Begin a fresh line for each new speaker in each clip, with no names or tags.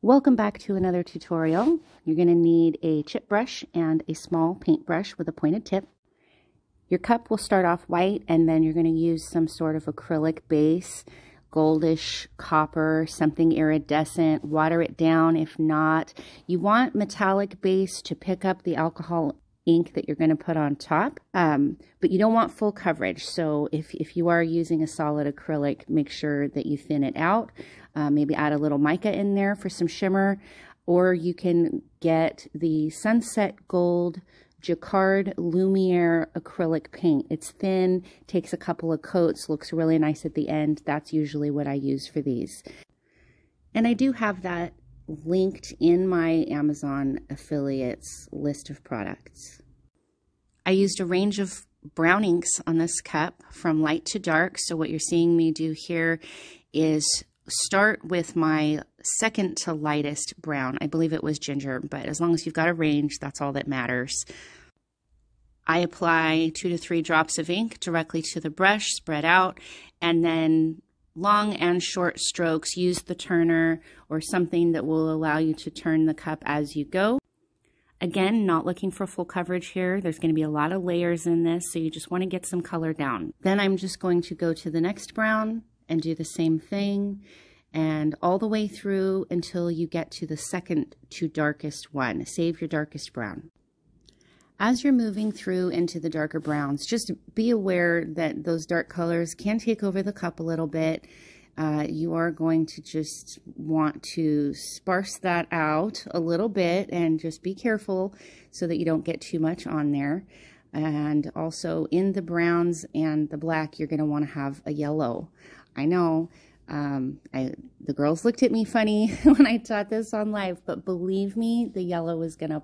Welcome back to another tutorial. You're going to need a chip brush and a small paintbrush with a pointed tip. Your cup will start off white, and then you're going to use some sort of acrylic base, goldish copper, something iridescent. Water it down if not. You want metallic base to pick up the alcohol ink that you're going to put on top, but you don't want full coverage. So if you are using a solid acrylic, make sure that you thin it out. Maybe add a little mica in there for some shimmer, or you can get the Sunset Gold Jacquard Lumiere acrylic paint. It's thin, takes a couple of coats, looks really nice at the end. That's usually what I use for these. And I do have that linked in my Amazon affiliates list of products. I used a range of brown inks on this cup from light to dark. So what you're seeing me do here is start with my second to lightest brown. I believe it was ginger, but as long as you've got a range, that's all that matters. I apply 2 to 3 drops of ink directly to the brush, spread out, and then long and short strokes. Use the turner or something that will allow you to turn the cup as you go. Again, not looking for full coverage here. There's going to be a lot of layers in this, so you just want to get some color down. Then I'm just going to go to the next brown and do the same thing, and all the way through until you get to the second to darkest one. Save your darkest brown. As you're moving through into the darker browns, just be aware that those dark colors can take over the cup a little bit. You are going to just want to sparse that out a little bit and just be careful so that you don't get too much on there. And also in the browns and the black, you're going to want to have a yellow. I know the girls looked at me funny when I taught this on live, but believe me, the yellow is going to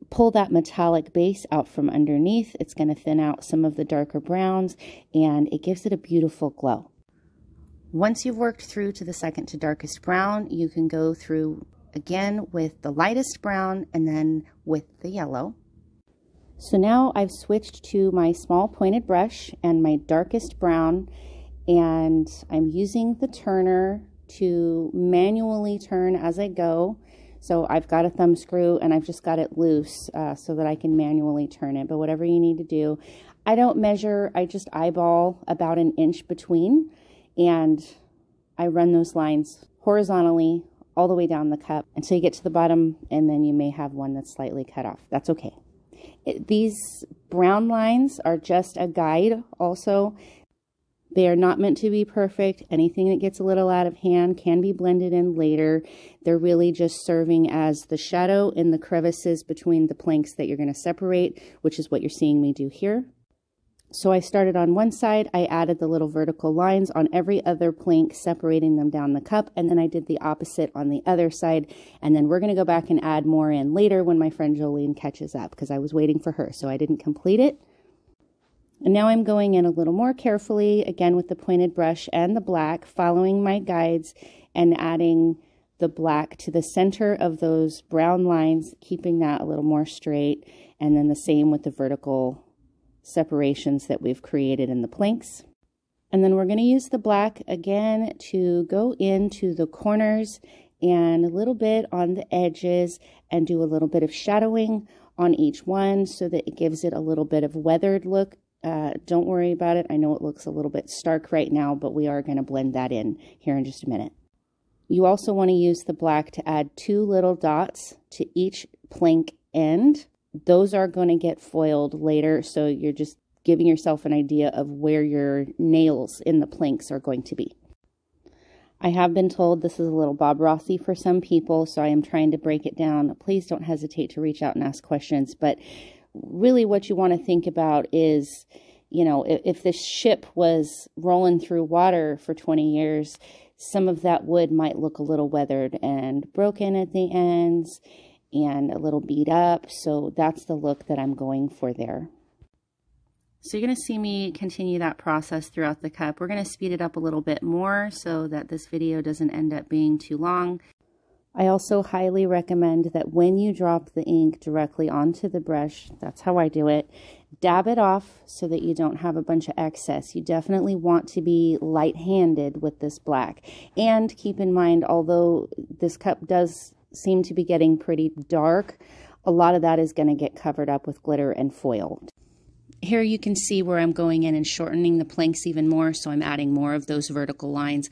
pull that metallic base out from underneath. It's going to thin out some of the darker browns, and it gives it a beautiful glow. Once you've worked through to the second to darkest brown, you can go through again with the lightest brown and then with the yellow. So now I've switched to my small pointed brush and my darkest brown, and I'm using the turner to manually turn as I go. So I've got a thumb screw and I've just got it loose so that I can manually turn it, but whatever you need to do. I don't measure, I just eyeball about an inch between, and I run those lines horizontally all the way down the cup until you get to the bottom, and then you may have one that's slightly cut off. That's okay. These brown lines are just a guide also. They are not meant to be perfect. Anything that gets a little out of hand can be blended in later. They're really just serving as the shadow in the crevices between the planks that you're going to separate, which is what you're seeing me do here. So I started on one side, I added the little vertical lines on every other plank, separating them down the cup, and then I did the opposite on the other side, and then we're going to go back and add more in later when my friend Jolene catches up, because I was waiting for her, so I didn't complete it. And now I'm going in a little more carefully, again with the pointed brush and the black, following my guides and adding the black to the center of those brown lines, keeping that a little more straight, and then the same with the vertical separations that we've created in the planks. And then we're going to use the black again to go into the corners and a little bit on the edges and do a little bit of shadowing on each one so that it gives it a little bit of weathered look. Don't worry about it. I know it looks a little bit stark right now, but we are going to blend that in here in just a minute. You also want to use the black to add 2 little dots to each plank end. Those are going to get foiled later, so you're just giving yourself an idea of where your nails in the planks are going to be. I have been told this is a little Bob Rossy for some people, so I am trying to break it down. Please don't hesitate to reach out and ask questions, but really what you want to think about is, you know, if this ship was rolling through water for 20 years, some of that wood might look a little weathered and broken at the ends and a little beat up. So that's the look that I'm going for there. So you're going to see me continue that process throughout the cup. We're going to speed it up a little bit more so that this video doesn't end up being too long. I also highly recommend that when you drop the ink directly onto the brush, that's how I do it, dab it off so that you don't have a bunch of excess. You definitely want to be light-handed with this black. And keep in mind, although this cup does seem to be getting pretty dark, a lot of that is going to get covered up with glitter and foil. Here you can see where I'm going in and shortening the planks even more, so I'm adding more of those vertical lines.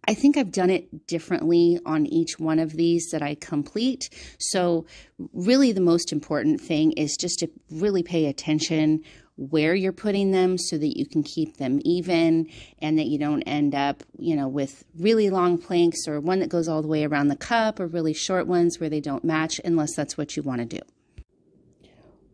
I think I've done it differently on each one of these that I complete. So really the most important thing is just to really pay attention where you're putting them so that you can keep them even and that you don't end up, with really long planks or one that goes all the way around the cup or really short ones where they don't match unless that's what you want to do.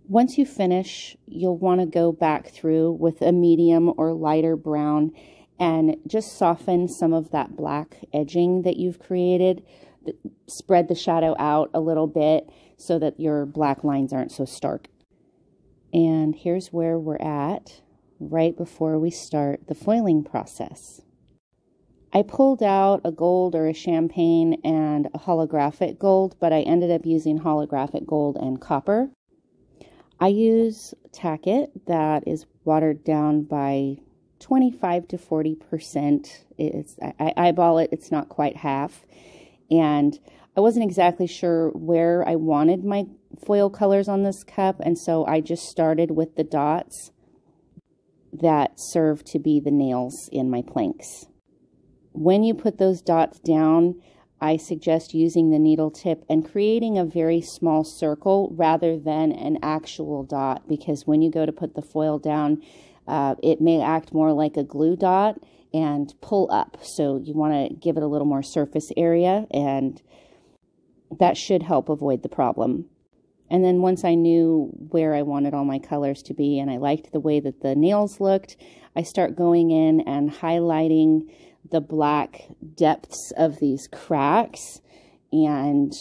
Once you finish, you'll want to go back through with a medium or lighter brown and just soften some of that black edging that you've created. Spread the shadow out a little bit so that your black lines aren't so stark. And here's where we're at right before we start the foiling process. I pulled out a gold or a champagne and a holographic gold, but I ended up using holographic gold and copper. I use tacket that is watered down by 25 to 40%. I eyeball it, it's not quite half. And I wasn't exactly sure where I wanted my foil colors on this cup, and so I just started with the dots that serve to be the nails in my planks. When you put those dots down, I suggest using the needle tip and creating a very small circle rather than an actual dot, because when you go to put the foil down, it may act more like a glue dot and pull up. So you want to give it a little more surface area, and that should help avoid the problem. And then once I knew where I wanted all my colors to be and I liked the way that the nails looked, I start going in and highlighting the black depths of these cracks, and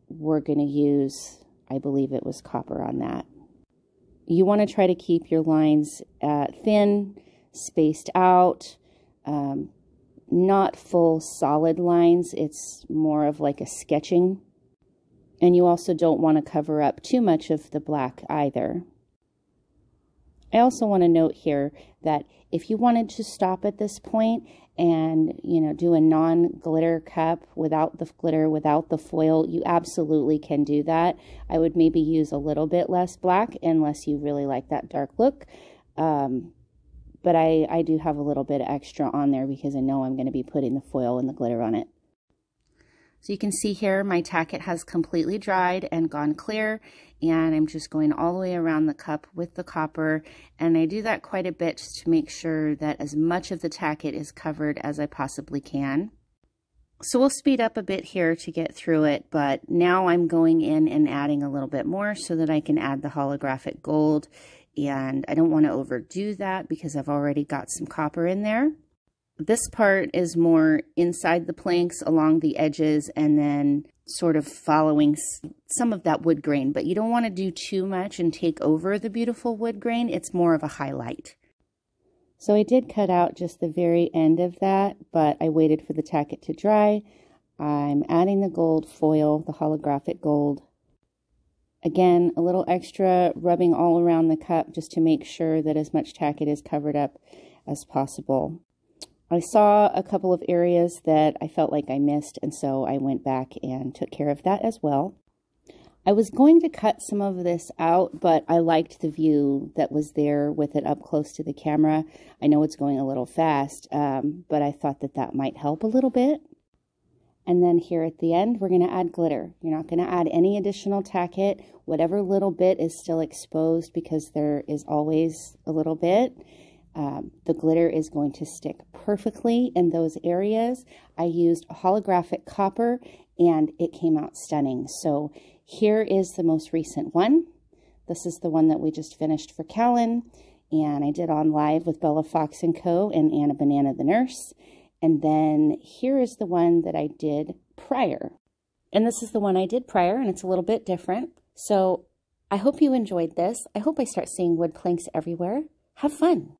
we're going to use, I believe it was copper on that. You want to try to keep your lines thin, spaced out, not full solid lines. It's more of like a sketching. And you also don't want to cover up too much of the black either. I also want to note here that if you wanted to stop at this point and, do a non-glitter cup without the glitter, without the foil, you absolutely can do that. I would maybe use a little bit less black unless you really like that dark look. But I do have a little bit extra on there because I know I'm going to be putting the foil and the glitter on it. So you can see here my tacket has completely dried and gone clear, and I'm just going all the way around the cup with the copper, and I do that quite a bit just to make sure that as much of the tacket is covered as I possibly can. So we'll speed up a bit here to get through it, but now I'm going in and adding a little bit more so that I can add the holographic gold, and I don't want to overdo that because I've already got some copper in there. This part is more inside the planks along the edges and then sort of following some of that wood grain, but you don't want to do too much and take over the beautiful wood grain. It's more of a highlight. So I did cut out just the very end of that, but I waited for the tacket to dry. I'm adding the gold foil, the holographic gold. Again, a little extra rubbing all around the cup just to make sure that as much tacket is covered up as possible. I saw a couple of areas that I felt like I missed, and so I went back and took care of that as well. I was going to cut some of this out, but I liked the view that was there with it up close to the camera. I know it's going a little fast, but I thought that that might help a little bit. And then here at the end, we're going to add glitter. You're not going to add any additional tacket. Whatever little bit is still exposed, because there is always a little bit. The glitter is going to stick perfectly in those areas. I used a holographic copper and it came out stunning. So here is the most recent one. This is the one that we just finished for Callan, and I did on live with Bella Fox & Co. and Anna Banana the Nurse. And then here is the one that I did prior. And this is the one I did prior, and it's a little bit different. So I hope you enjoyed this. I hope I start seeing wood planks everywhere. Have fun.